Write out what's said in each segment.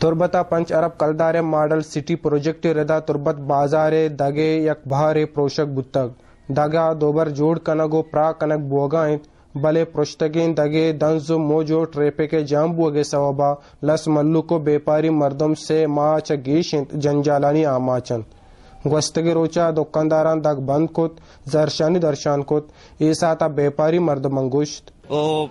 تربتا 5 ارب کلدار model city project ردا تربت بازار دگے یک بہار پروشک بتگ دگا دوبر جوڑ کنگو پرا کنگ بوگائیں بلے پرشتگین دگے دنز موجو ٹریپے کے جام بوگے سوابا لس ملو کو بیپاری مردم سے ماچ گیشن جنجالانی آماچن گوستگی روچا دکانداران دگ بند کت زرشانی درشان کت ایسا تا بیپاری مردم انگوشت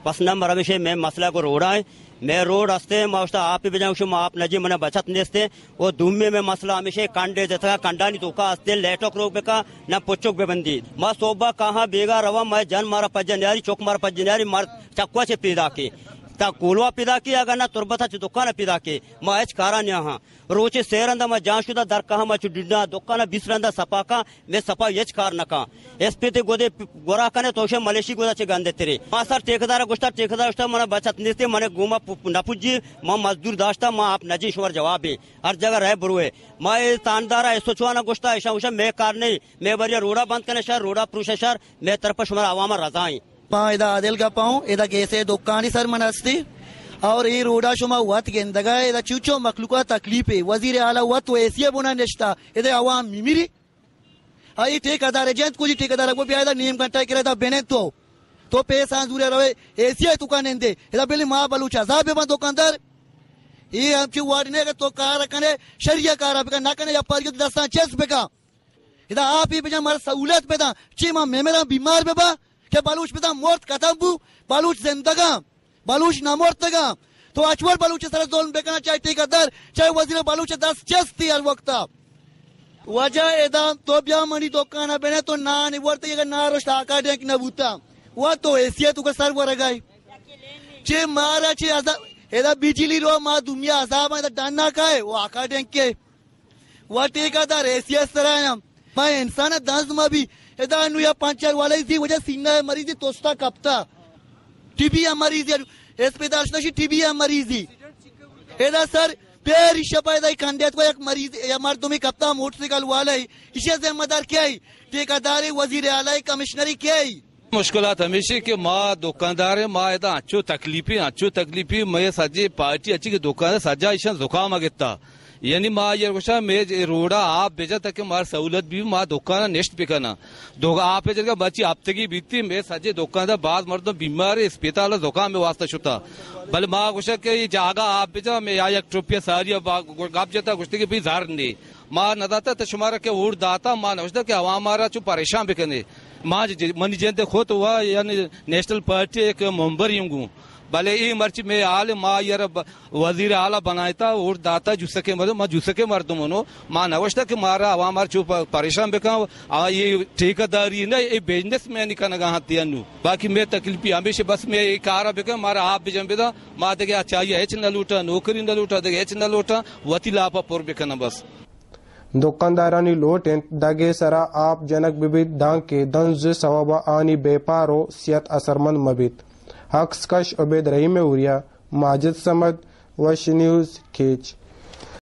پسنا مرمشے میں مسئلہ کو روڑا ہے میں روڈ ہستے ماشتا آپ بجاؤں شما آپ نجی من بچت نیستے وہ دومے میں مسئلہ ہمیشہ کانڈے جتا کانڈانی تو کا ہستے لیٹوک روک بکا نہ پچوک بے بندی ما صوبہ کہاں بیگا روا میں جن مارا پجنیاری چوک مارا پجنیاری مار چکوا سے پیدا کی تا کولوا پیدا کی اگر نہ تربتا چ دکان پیدا کی ما اچ کارا نہ ہاں روچے سیرندا ما جان شدا در کہاں ما چ ڈڈا دکان بیسرندا سپا کا میں سپا یچ کار نہ کا اس پہ تے گودے گورا کنے توشے ملیشی گودا چ گاندے تیرے ما سر ٹھیکیدار گوشتا من بچت نیستے من گوما نپجی ما مزدور داشتا ما آپ نجی شور جواب ہے ہر جگہ رہ بروے ما تاندارا سوچوانا گوشتا ایشا میں کار نہیں میں بریا روڑا بند کنے شہر روڑا پروش شہر میں طرف شمار عوام رضائیں ادا عادل کا پاؤں ادا کیسے دکانی سر مناستی اور یہ روڈا شما وقت گندگا ادا چوچو مخلوقات تکلیف ہے وزیر اعلیٰ وقت تو ایسی بنا نشتا ادا عوام میری آئی ٹھیکیدار ایجنٹ کو جی ٹھیکیدار کو بھی نیم گھنٹہ کرے تھا بنے تو پیسہ دورے رہے ایسی دکان دے ادا پہلے ماں بلوچ عذاب ہے دکاندار یہ ہم چی وارڈنے کا تو کار کنے شریعہ کارا بکا نہ کنے یا پر دستان چیز بکا ادا آپ ہی بجا ہمارا سہولت پیدا چی ماں میرا بیمار بے با کہ بلوچ پیدا مورت ختم بو بلوچ زندگا بلوچ نہ مورتگا تو اچور بلوچ سر ظلم بکنا چاہے ٹھیکیدار چاہے وزیر بلوچ 10 چیز ہر وقت وجہ ادا تو بیا منی دکانہ بنے تو نہ ورتے یہ نہ روشت آکا ڈینک نہ بوتا وہ تو حیثیت کا سر ورگائی چھ مارا چھ ادا بجلی رو ما دنیا عذاب ہے ڈاننا کھائے وہ آکا ڈینک کے وہ ٹھیکیدار حیثیت سرایا میں انسان دانز ما بھی ادا نو یا پانچار والے دی وجہ سینہ مریضی توستا کپتا ٹی بی مریضی اس پہ داشتہ ٹی بی مریضی ادا سر پیری شپا ادا کھندیت کو ایک مریض یا مردمی کپتا موٹر سائیکل والے اسے ذمہ دار کیا ہے ٹھیکیدار وزیر اعلیٰ کمشنری کیا ہے مشکلات ہمیشہ کہ ماں دکاندار ماں ادا اچھو تکلیفی میں سجے پارٹی اچھی کہ دکاندار سجا ایشان زکام آگتا یعنی ماں یہ گوشا میں روڈا آپ بیجا تک مار سہولت بھی ماں دکان نیشت پکانا آپ جگہ بچی ہفتگی بیتی میں سجے دکاندار بعض مردوں بیمار اسپتال زکام میں واسطہ شتا بل ماں گوشا کہ یہ جاگا آپ بیجا میں یا ایک ٹروپیا ساری گاپ جاتا گوشتے کہ بھی زار نہیں ماں نہ داتا تو شمارا کہ ووٹ داتا ماں نوشتا کہ عوام مارا چو پریشان بکنے ماں منی جنتے خود ہوا یعنی نیشنل پارٹی ایک ممبر یوں بھلے یہ مرچ میں آل ماں یار وزیر اعلیٰ بنایا ووٹ داتا جسکے مردم ماں جسکے مردم انہوں ماں نوشتا کہ مارا عوام مار چو پریشان بکا یہ ٹھیکیداری نہ یہ بزنس میں نہیں کرنا گاہ تینو باقی میں تکلیفی ہمیشہ بس میں یہ کارا بکا مارا آپ بھی جنبے دا ماں دے چاہیے ایچ نہ لوٹا نوکری نہ لوٹا دے ایچ نہ لوٹا وتی لاپا پور بکنا بس دکاندارانی لوٹیں دگے سرا آپ جنک ببیت دان کے دنز سوابا آنی بیپارو سیت اثرمند مبیت حقس کش عبید رحیم اوریا ماجد سمد وش نیوز کھیچ